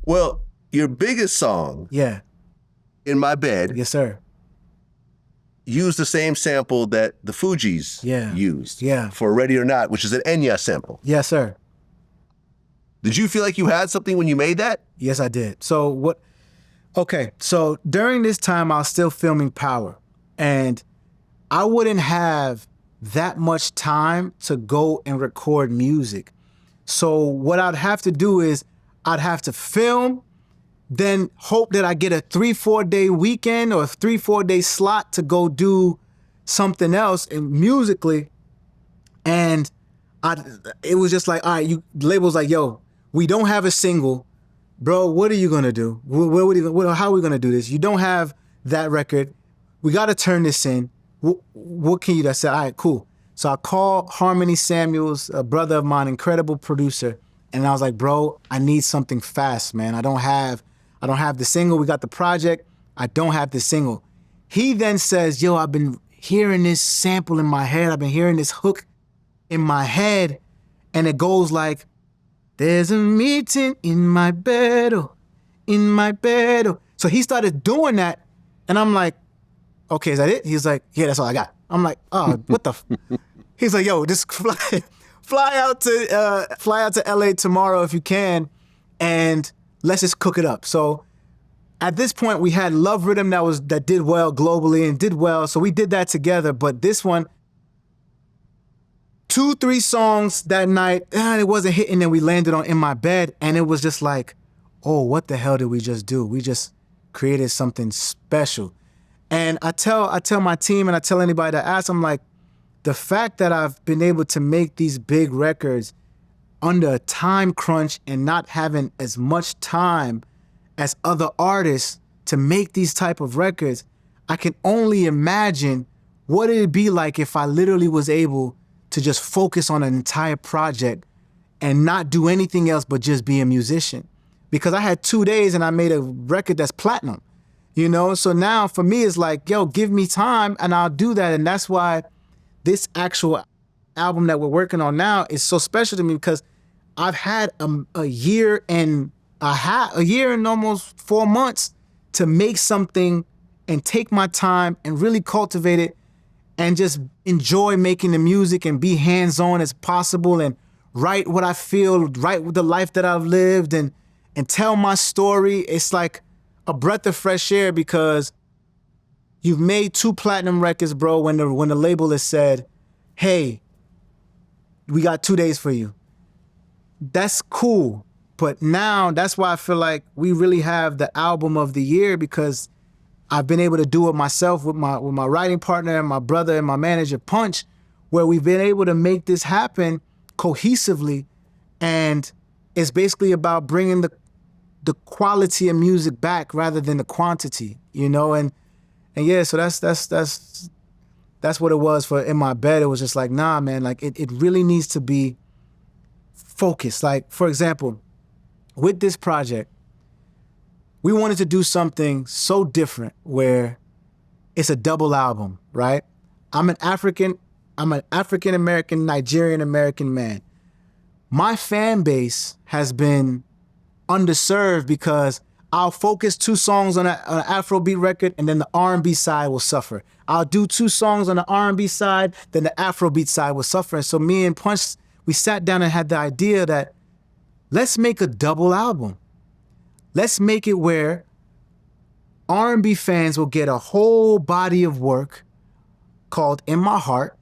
Well, your biggest song, Yeah. In My Bed, Yes, sir. used the same sample that the Fugees used for Ready or Not, which is an Enya sample. Yes, sir. Did you feel like you had something when you made that? Yes, I did. So what? Okay, so during this time, I was still filming Power, and I wouldn't have that much time to go and record music. So what I'd have to do is I'd have to film, then hope that I get a 3-4 day weekend or a 3-4 day slot to go do something else and musically. And it was just like, all right, the label's like, yo, we don't have a single. Bro, what are you gonna do? How are we gonna do this? You don't have that record. We gotta turn this in. What can you do? I said, all right, cool. So I called Harmony Samuels, a brother of mine, incredible producer. And I was like, bro, I need something fast, man. I don't have the single. We got the project. I don't have the single. He then says, yo, I've been hearing this sample in my head. I've been hearing this hook in my head. And it goes like, there's a meeting in my bed, oh, in my bed. Oh. So he started doing that. And I'm like, okay, is that it? He's like, yeah, that's all I got. I'm like, oh, what the? He's like, yo, just fly out to LA tomorrow if you can, and let's just cook it up. So at this point, we had Love Rhythm that did well globally and did well. So we did that together. But this one, 2-3 songs that night, it wasn't hitting, and we landed on In My Bed, and it was just like, oh, what the hell did we just do? We just created something special. And I tell my team and I tell anybody that asks, I'm like, the fact that I've been able to make these big records under a time crunch and not having as much time as other artists to make these type of records, I can only imagine what it'd be like if I literally was able to just focus on an entire project and not do anything else but just be a musician. Because I had 2 days and I made a record that's platinum, you know? So now for me, it's like, yo, give me time and I'll do that. And that's why this actual album that we're working on now is so special to me, because I've had a year and almost 4 months to make something and take my time and really cultivate it and just enjoy making the music and be hands-on as possible and write what I feel, write with the life that I've lived and tell my story. It's like a breath of fresh air, because you've made 2 platinum records, bro, when the label has said, hey, we got 2 days for you. That's cool. But now that's why I feel like we really have the album of the year, because I've been able to do it myself with my writing partner and my brother and my manager, Punch, where we've been able to make this happen cohesively. And it's basically about bringing the quality of music back rather than the quantity, you know? And yeah, so that's what it was for In My Bed. It was just like, nah, man, like it really needs to be focused. Like, for example, with this project, we wanted to do something so different where it's a double album, right? I'm an African-American, Nigerian-American man. My fan base has been underserved because I'll focus 2 songs on an Afrobeat record and then the R&B side will suffer. I'll do 2 songs on the R&B side, then the Afrobeat side will suffer. And so me and Punch, we sat down and had the idea that let's make a double album. Let's make it where R&B fans will get a whole body of work called In My Heart,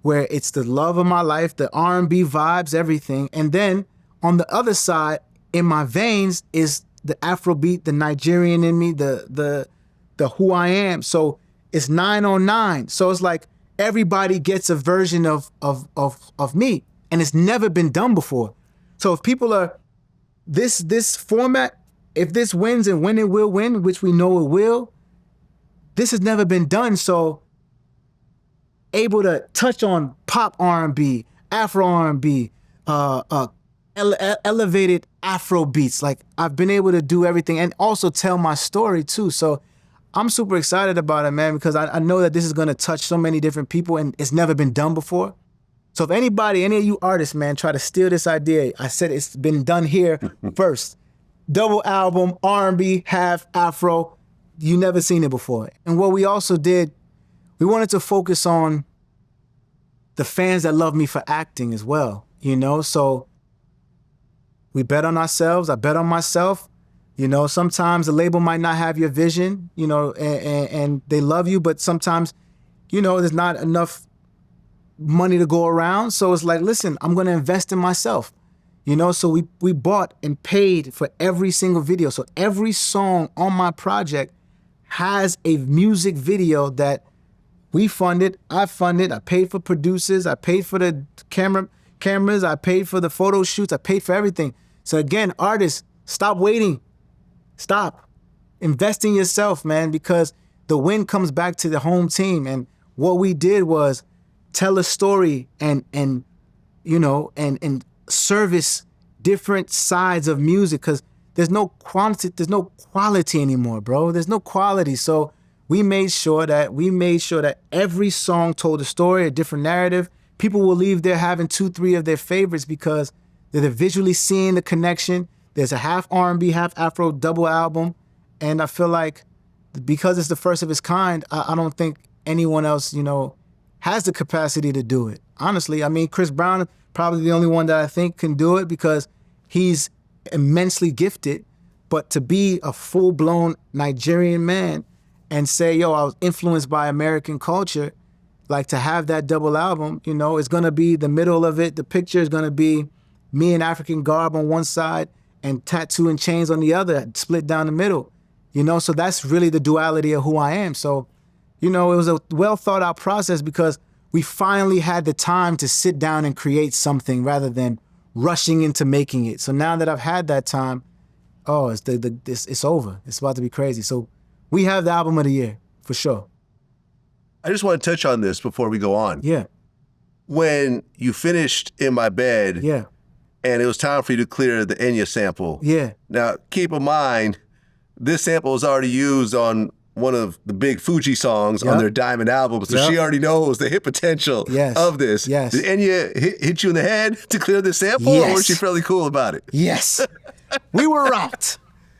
where it's the love of my life, the R&B vibes, everything. And then on the other side, In My Veins, is the Afrobeat, the Nigerian in me, the who I am. So it's 909. So it's like everybody gets a version of me, and it's never been done before. So if people are this format, if this wins, and when it will win, which we know it will, this has never been done. So able to touch on pop R&B, Afro R&B, elevated Afro beats. Like, I've been able to do everything and also tell my story too. So I'm super excited about it, man, because I know that this is going to touch so many different people and it's never been done before. So if any of you artists, man, try to steal this idea, I said it's been done here first. double album, R&B, half Afro. You never seen it before. And what we also did, we wanted to focus on the fans that love me for acting as well, you know? So we bet on ourselves. I bet on myself. You know, sometimes the label might not have your vision, you know, and they love you, but sometimes, you know, there's not enough money to go around. So it's like, listen, I'm going to invest in myself, you know? So we bought and paid for every single video. So every song on my project has a music video that we funded, I funded, I paid for producers, I paid for the cameras, I paid for the photo shoots, I paid for everything. So again, artists, stop waiting. Stop. Invest in yourself, man, because the win comes back to the home team. And what we did was tell a story and you know, and service different sides of music, because there's no quality anymore, bro. There's no quality. So we made sure that every song told a story, a different narrative. People will leave there having 2, 3 of their favorites because they're visually seeing the connection. There's a half R&B, half Afro double album. And I feel like because it's the first of its kind, I don't think anyone else, you know, has the capacity to do it. Honestly, I mean, Chris Brown, probably the only one that I think can do it because he's immensely gifted. But to be a full-blown Nigerian man and say, yo, I was influenced by American culture, like to have that double album, you know, it's gonna be the middle of it. The picture is gonna be me in African garb on one side and tattoo and chains on the other, split down the middle, you know? So that's really the duality of who I am. So, you know, it was a well thought out process because we finally had the time to sit down and create something rather than rushing into making it. So now that I've had that time, oh, it's over. It's about to be crazy. So we have the album of the year, for sure. I just want to touch on this before we go on. Yeah. When you finished In My Bed, yeah, and it was time for you to clear the Enya sample. Yeah. Now, keep in mind, this sample was already used on one of the big Fugees songs on their Diamond album, so she already knows the hit potential of this. Yes. Did Enya hit you in the head to clear this sample, or was she fairly cool about it? Yes. We were rocked.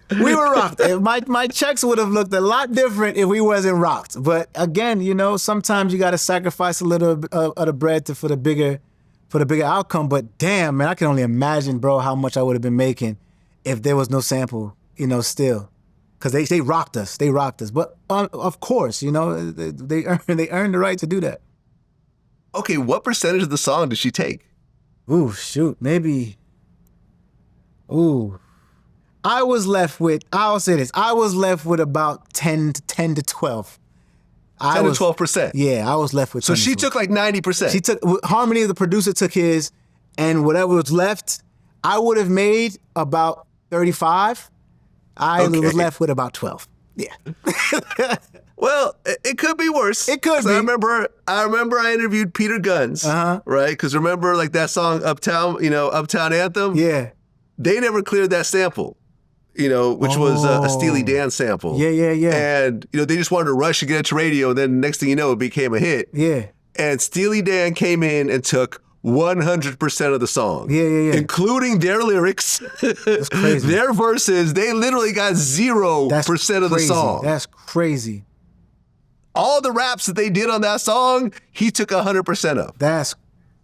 We were rocked. My checks would have looked a lot different if we wasn't rocked. But again, you know, sometimes you got to sacrifice a little of the bread for the bigger outcome. But damn, man, I can only imagine, bro, how much I would have been making if there was no sample, you know, still. Because they rocked us. They rocked us. But of course, you know, they earned the right to do that. Okay, what percentage of the song did she take? Ooh, shoot, maybe. Ooh. I'll say this, I was left with about 10 to 12. 10 to 12%? Yeah, I was left with 10 So she took like 90%? She took, Harmony, the producer, took his, and whatever was left, I would have made about 35. I was left with about 12. Yeah. Well, it could be worse. It could be. I remember I interviewed Peter Guns, right? Because remember, like that song Uptown, you know, Uptown Anthem? Yeah. They never cleared that sample, you know, which was a Steely Dan sample. Yeah. And, you know, they just wanted to rush to get it to radio, and then next thing you know, it became a hit. Yeah. And Steely Dan came in and took 100% of the song. Yeah. Including their lyrics, That's crazy. their verses. They literally got 0% of the song. That's crazy. All the raps that they did on that song, he took 100% of.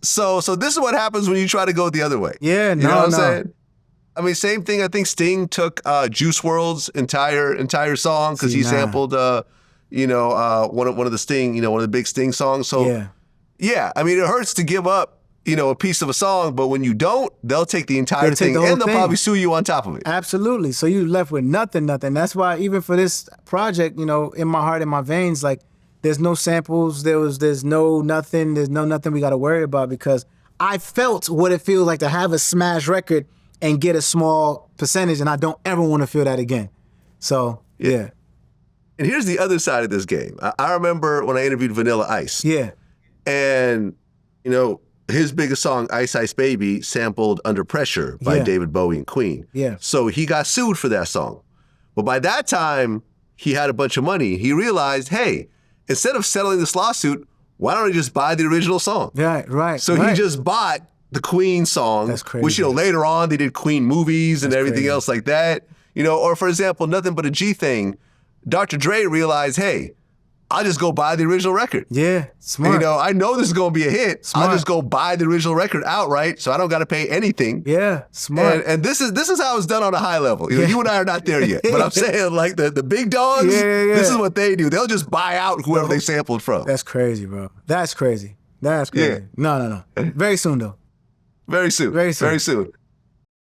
So this is what happens when you try to go the other way. Yeah, you know what I'm saying? I mean, same thing. I think Sting took Juice WRLD's entire song because he sampled, you know, one of the Sting, you know, one of the big Sting songs. So yeah, I mean, it hurts to give up, you know, a piece of a song, but when you don't, they'll take the entire thing and they'll probably sue you on top of it. Absolutely. So you left with nothing. That's why even for this project, you know, in my heart, in my veins, like there's no samples, there's no nothing we got to worry about, because I felt what it feels like to have a smash record and get a small percentage, and I don't ever want to feel that again. So yeah. And here's the other side of this game. I remember when I interviewed Vanilla Ice. Yeah. And, you know, his biggest song, Ice Ice Baby, sampled Under Pressure by David Bowie and Queen. Yeah. So he got sued for that song. But by that time, he had a bunch of money. He realized, hey, instead of settling this lawsuit, why don't I just buy the original song? Right. So he just bought the Queen song, That's crazy. which, later on they did Queen movies and everything else like that. Or for example, Nothing But a G Thing, Dr. Dre realized, hey, I'll just go buy the original record. Yeah, smart. I know this is going to be a hit. Smart. I'll just go buy the original record outright, so I don't got to pay anything. Yeah, smart. And this is how it's done on a high level. You and I are not there yet, but I'm saying like the big dogs. This is what they do. They'll just buy out whoever they sampled from. That's crazy, bro. That's crazy. That's crazy. Yeah. No. Very soon though. Very soon. Very soon. Very soon.